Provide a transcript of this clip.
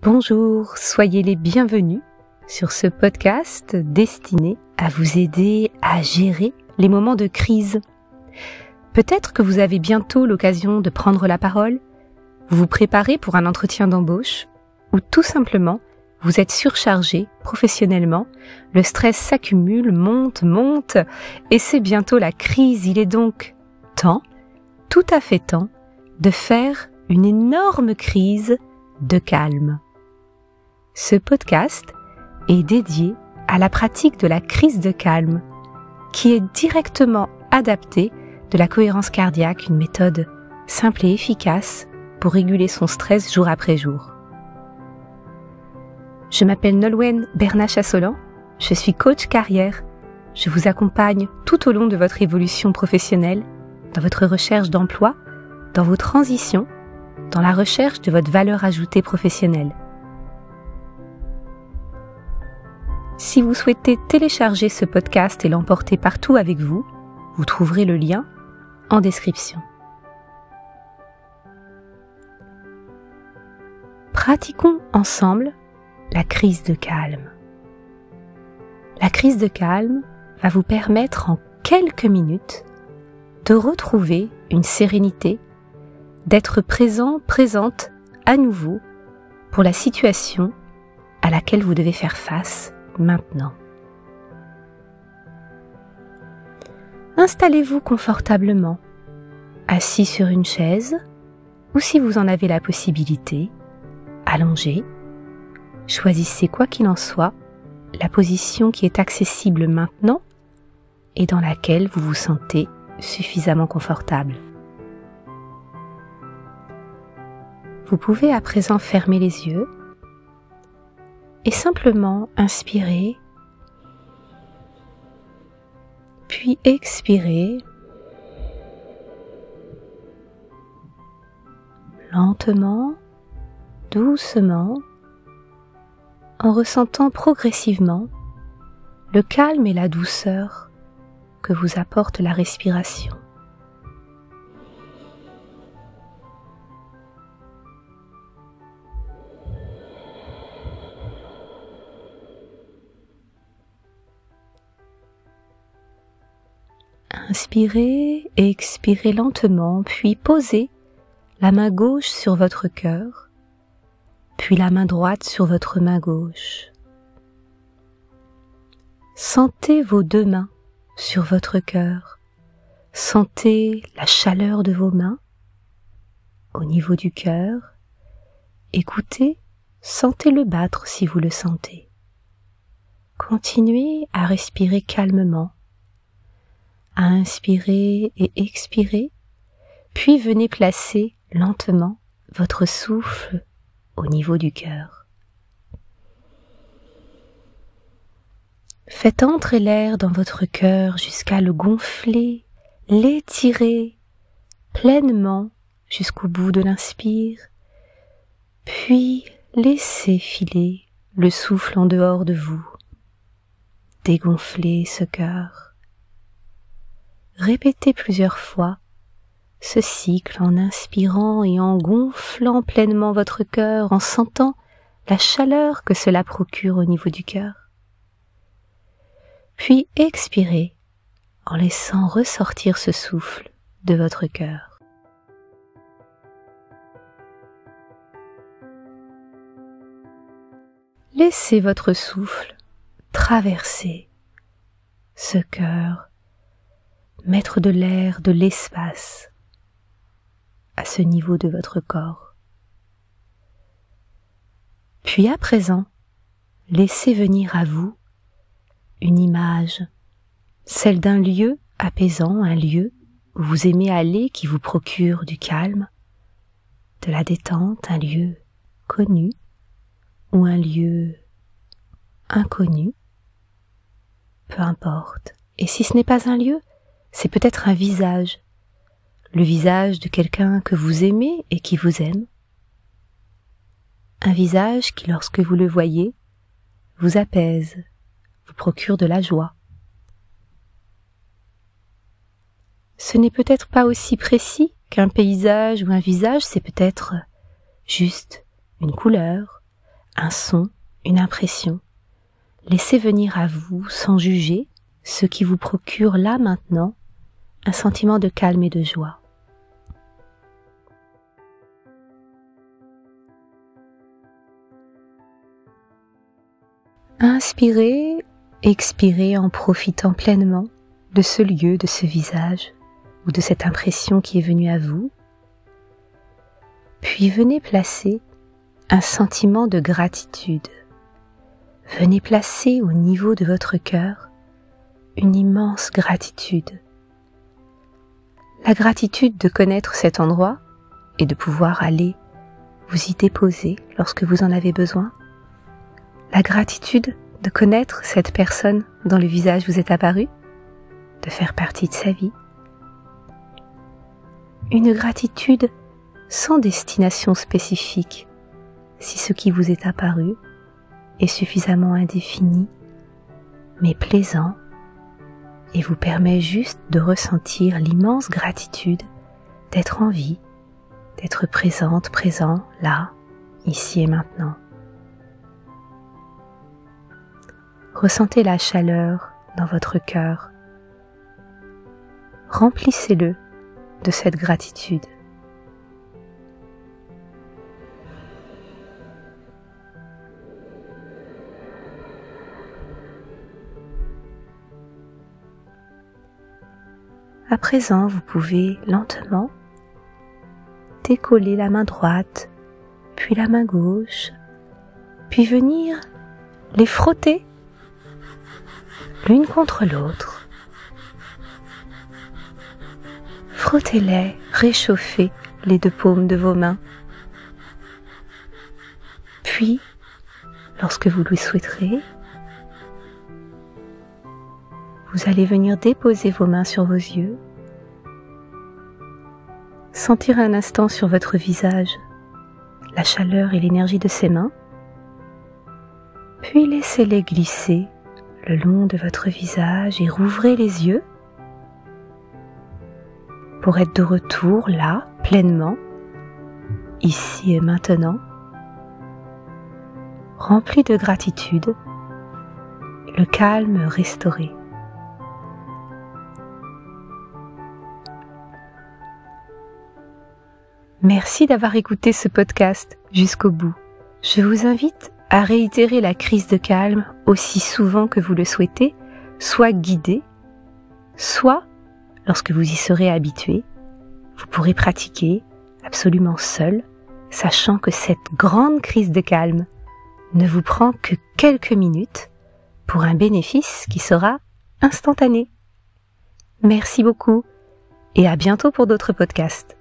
Bonjour, soyez les bienvenus sur ce podcast destiné à vous aider à gérer les moments de crise. Peut-être que vous avez bientôt l'occasion de prendre la parole, vous vous préparez pour un entretien d'embauche, ou tout simplement, vous êtes surchargé professionnellement, le stress s'accumule, monte, et c'est bientôt la crise. Il est donc temps, tout à fait temps, de faire une énorme crise de calme. Ce podcast est dédié à la pratique de la crise de calme, qui est directement adaptée de la cohérence cardiaque, une méthode simple et efficace pour réguler son stress jour après jour. Je m'appelle Nolwenn Bernat-Chassolan, je suis coach carrière. Je vous accompagne tout au long de votre évolution professionnelle, dans votre recherche d'emploi, dans vos transitions, dans la recherche de votre valeur ajoutée professionnelle. Si vous souhaitez télécharger ce podcast et l'emporter partout avec vous, vous trouverez le lien en description. Pratiquons ensemble la crise de calme. La crise de calme va vous permettre en quelques minutes de retrouver une sérénité, d'être présente à nouveau pour la situation à laquelle vous devez faire face maintenant. Installez-vous confortablement, assis sur une chaise ou si vous en avez la possibilité, allongé. Choisissez quoi qu'il en soit la position qui est accessible maintenant et dans laquelle vous vous sentez suffisamment confortable. Vous pouvez à présent fermer les yeux et simplement inspirer, puis expirer lentement, doucement, en ressentant progressivement le calme et la douceur que vous apporte la respiration. Inspirez et expirez lentement, puis posez la main gauche sur votre cœur, puis la main droite sur votre main gauche. Sentez vos deux mains sur votre cœur. Sentez la chaleur de vos mains au niveau du cœur. Écoutez, sentez-le battre si vous le sentez. Continuez à respirer calmement, à inspirer et expirer, puis venez placer lentement votre souffle au niveau du cœur. Faites entrer l'air dans votre cœur jusqu'à le gonfler, l'étirer pleinement jusqu'au bout de l'inspire, puis laissez filer le souffle en dehors de vous. Dégonflez ce cœur. Répétez plusieurs fois ce cycle en inspirant et en gonflant pleinement votre cœur, en sentant la chaleur que cela procure au niveau du cœur. Puis expirez en laissant ressortir ce souffle de votre cœur. Laissez votre souffle traverser ce cœur, mettre de l'air, de l'espace à ce niveau de votre corps. Puis à présent, laissez venir à vous une image, celle d'un lieu apaisant, un lieu où vous aimez aller qui vous procure du calme, de la détente, un lieu connu ou un lieu inconnu, peu importe. Et si ce n'est pas un lieu, c'est peut-être un visage, le visage de quelqu'un que vous aimez et qui vous aime. Un visage qui, lorsque vous le voyez, vous apaise, vous procure de la joie. Ce n'est peut-être pas aussi précis qu'un paysage ou un visage, c'est peut-être juste une couleur, un son, une impression. Laissez venir à vous, sans juger, ce qui vous procure là maintenant un sentiment de calme et de joie. Inspirez, expirez en profitant pleinement de ce lieu, de ce visage ou de cette impression qui est venue à vous. Puis venez placer un sentiment de gratitude. Venez placer au niveau de votre cœur une immense gratitude. La gratitude de connaître cet endroit et de pouvoir aller vous y déposer lorsque vous en avez besoin. La gratitude de connaître cette personne dont le visage vous est apparu, de faire partie de sa vie. Une gratitude sans destination spécifique, si ce qui vous est apparu est suffisamment indéfini, mais plaisant, et vous permet juste de ressentir l'immense gratitude d'être en vie, d'être présente, présent, là, ici et maintenant. Ressentez la chaleur dans votre cœur. Remplissez-le de cette gratitude. À présent, vous pouvez lentement décoller la main droite, puis la main gauche, puis venir les frotter l'une contre l'autre. Frottez-les, réchauffez les deux paumes de vos mains. Puis, lorsque vous le souhaiterez, vous allez venir déposer vos mains sur vos yeux, sentir un instant sur votre visage la chaleur et l'énergie de ces mains, puis laissez-les glisser le long de votre visage et rouvrez les yeux pour être de retour là, pleinement, ici et maintenant, rempli de gratitude, le calme restauré. Merci d'avoir écouté ce podcast jusqu'au bout. Je vous invite à réitérer la crise de calme aussi souvent que vous le souhaitez, soit guidé, soit, lorsque vous y serez habitué, vous pourrez pratiquer absolument seul, sachant que cette grande crise de calme ne vous prend que quelques minutes pour un bénéfice qui sera instantané. Merci beaucoup et à bientôt pour d'autres podcasts.